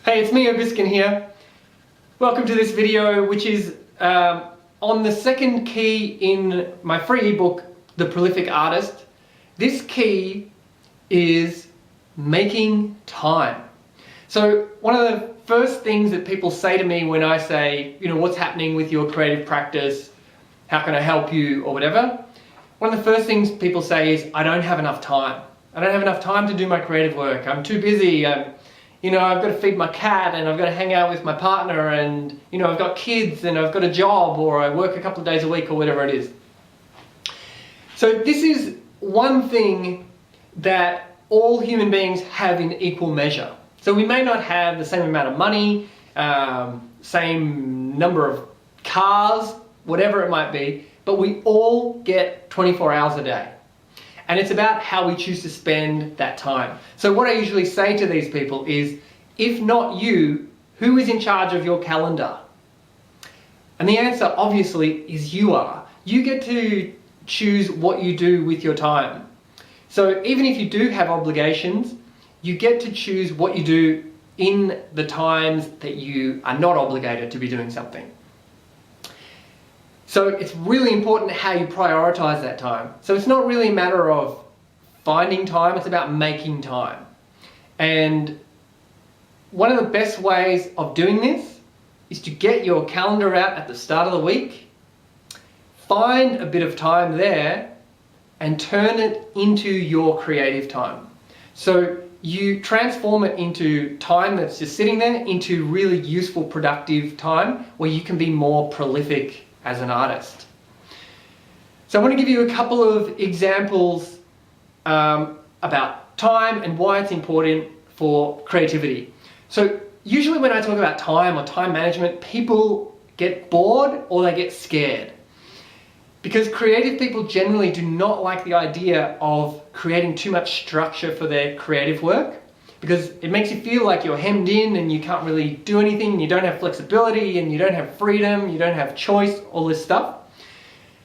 Hey, it's me, Obiskin here. Welcome to this video, which is on the second key in my free ebook, The Prolific Artist. This key is making time. So one of the first things that people say to me when I say, what's happening with your creative practice? How can I help you or whatever? One of the first things people say is, I don't have enough time. I don't have enough time to do my creative work. I'm too busy. I've got to feed my cat and I've got to hang out with my partner and, I've got kids and I've got a job or I work a couple of days a week or whatever it is. So this is one thing that all human beings have in equal measure. So we may not have the same amount of money, same number of cars, whatever it might be, but we all get 24 hours a day. And it's about how we choose to spend that time. So what I usually say to these people is, if not you, who is in charge of your calendar? And the answer obviously is you are. You get to choose what you do with your time. So even if you do have obligations, you get to choose what you do in the times that you are not obligated to be doing something. So it's really important how you prioritize that time. So it's not really a matter of finding time, it's about making time. And one of the best ways of doing this is to get your calendar out at the start of the week, find a bit of time there and turn it into your creative time. So you transform it into time that's just sitting there into really useful, productive time where you can be more prolific as an artist. So I want to give you a couple of examples about time and why it's important for creativity. So usually when I talk about time or time management, people get bored or they get scared. Because creative people generally do not like the idea of creating too much structure for their creative work, because it makes you feel like you're hemmed in and you can't really do anything, and you don't have flexibility and you don't have freedom, you don't have choice, all this stuff.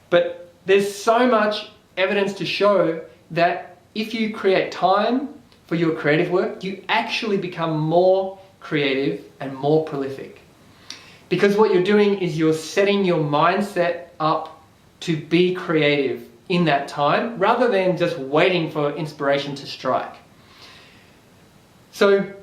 But there's so much evidence to show that if you create time for your creative work, you actually become more creative and more prolific. Because what you're doing is you're setting your mindset up to be creative in that time, rather than just waiting for inspiration to strike. So,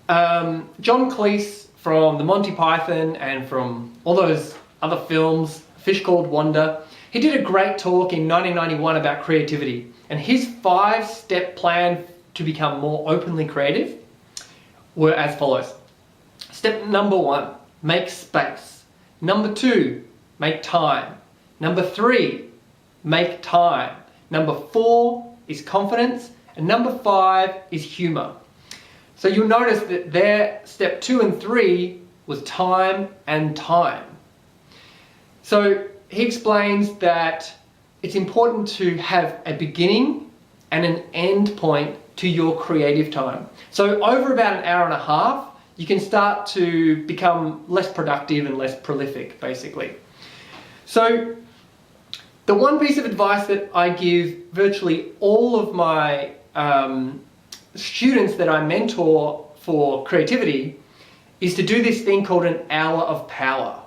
John Cleese from the Monty Python and from all those other films, Fish Called Wanda, he did a great talk in 1991 about creativity. And his 5-step plan to become more openly creative were as follows. Step number 1, make space. Number 2, make time. Number 3, make time. Number 4 is confidence. And number 5 is humor. So you'll notice that their step 2 and 3 was time and time. So he explains that it's important to have a beginning and an end point to your creative time. So over about an hour and a half, you can start to become less productive and less prolific, basically. So the one piece of advice that I give virtually all of my students that I mentor for creativity is to do this thing called an hour of power.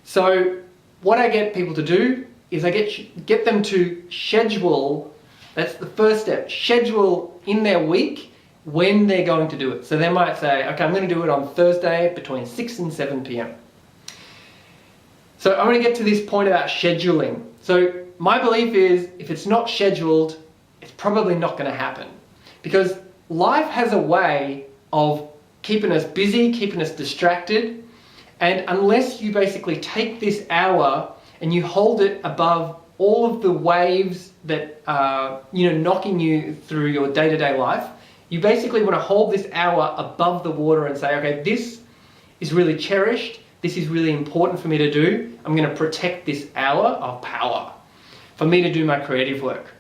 So what I get people to do is I get them to schedule, that's the first step, schedule in their week when they're going to do it. So they might say, okay, I'm going to do it on Thursday between 6 and 7 p.m. So I want to get to this point about scheduling. So my belief is if it's not scheduled, it's probably not going to happen. Because life has a way of keeping us busy, keeping us distracted, and unless you basically take this hour and you hold it above all of the waves that are knocking you through your day-to-day life, you basically want to hold this hour above the water and say, okay, this is really cherished, this is really important for me to do, I'm going to protect this hour of power for me to do my creative work.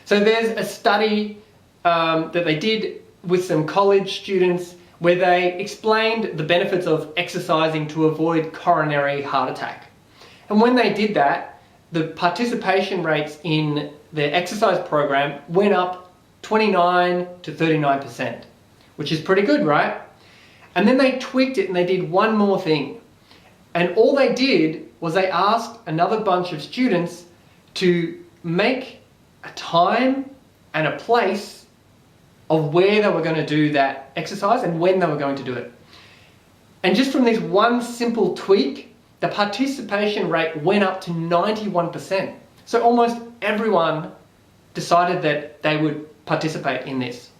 So there's a study that they did with some college students where they explained the benefits of exercising to avoid coronary heart attack. And when they did that, the participation rates in their exercise program went up 29 to 39%, which is pretty good, right? And then they tweaked it and they did one more thing. And all they did was they asked another bunch of students to make a time and a place of where they were going to do that exercise and when they were going to do it. And just from this one simple tweak, the participation rate went up to 91%. So almost everyone decided that they would participate in this.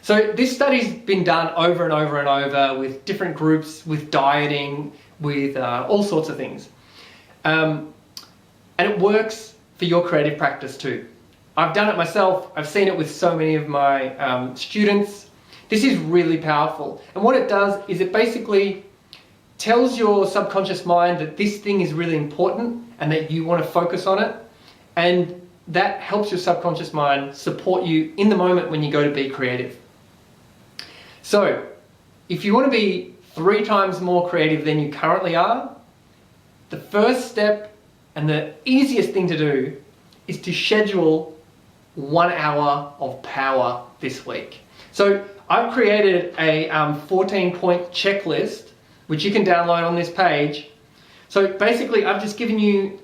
So this study's been done over and over and over with different groups, with dieting, with all sorts of things. And it works for your creative practice too. I've done it myself. I've seen it with so many of my students. This is really powerful. And what it does is it basically tells your subconscious mind that this thing is really important and that you want to focus on it. And that helps your subconscious mind support you in the moment when you go to be creative. So, if you want to be 3 times more creative than you currently are, the first step and the easiest thing to do is to schedule 1 hour of power this week. So, I've created a 14-point checklist, which you can download on this page. So basically, I've just given you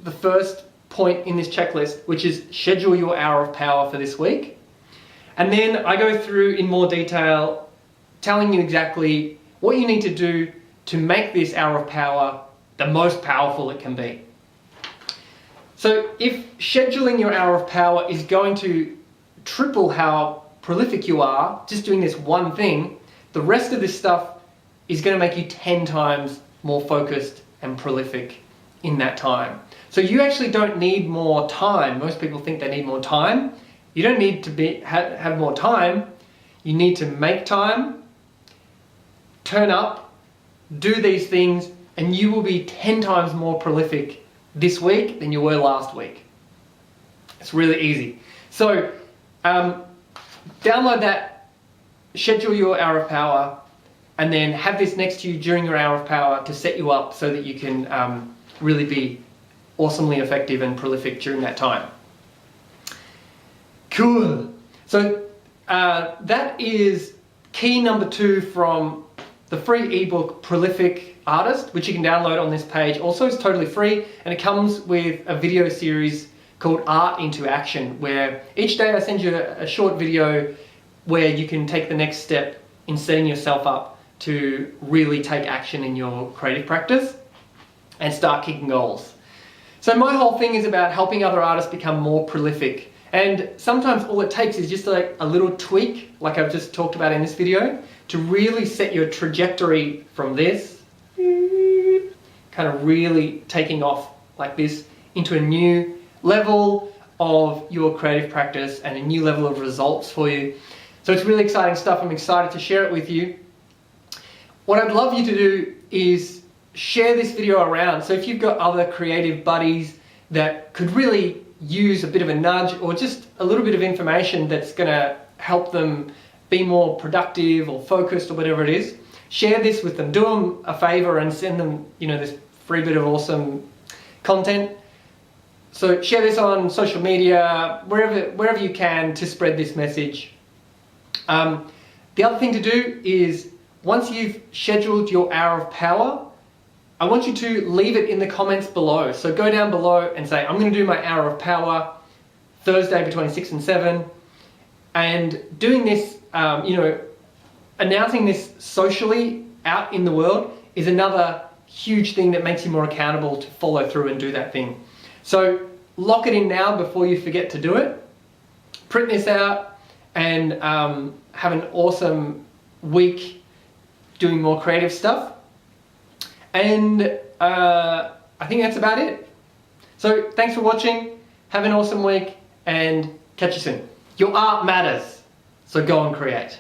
the first point in this checklist, which is schedule your hour of power for this week. And then I go through in more detail, telling you exactly what you need to do to make this hour of power the most powerful it can be. So if scheduling your hour of power is going to triple how prolific you are, just doing this one thing, the rest of this stuff is going to make you 10 times more focused and prolific in that time. So you actually don't need more time. Most people think they need more time. You don't need to have more time. You need to make time, turn up, do these things, and you will be 10 times more prolific this week than you were last week. It's really easy. So download that, schedule your hour of power, and then have this next to you during your hour of power to set you up so that you can really be awesomely effective and prolific during that time. Cool. So that is key number 2 from the free ebook Prolific Artist, which you can download on this page. Also, it's totally free, and it comes with a video series called Art into Action, where each day I send you a short video where you can take the next step in setting yourself up to really take action in your creative practice and start kicking goals. So my whole thing is about helping other artists become more prolific. And sometimes all it takes is just like a little tweak, like I've just talked about in this video, to really set your trajectory from this, kind of really taking off like this, into a new level of your creative practice and a new level of results for you. So it's really exciting stuff. I'm excited to share it with you. What I'd love you to do is share this video around. So if you've got other creative buddies that could really use a bit of a nudge or just a little bit of information that's going to help them be more productive or focused or whatever it is, share this with them. Do them a favor and send them, this free bit of awesome content. So share this on social media, wherever you can, to spread this message. The other thing to do is, once you've scheduled your hour of power, I want you to leave it in the comments below. So go down below and say, I'm going to do my hour of power Thursday between 6 and 7. And doing this, announcing this socially out in the world is another huge thing that makes you more accountable to follow through and do that thing. So lock it in now before you forget to do it. Print this out and have an awesome week doing more creative stuff. And I think that's about it. So thanks for watching. Have an awesome week and catch you soon. Your art matters, so go and create.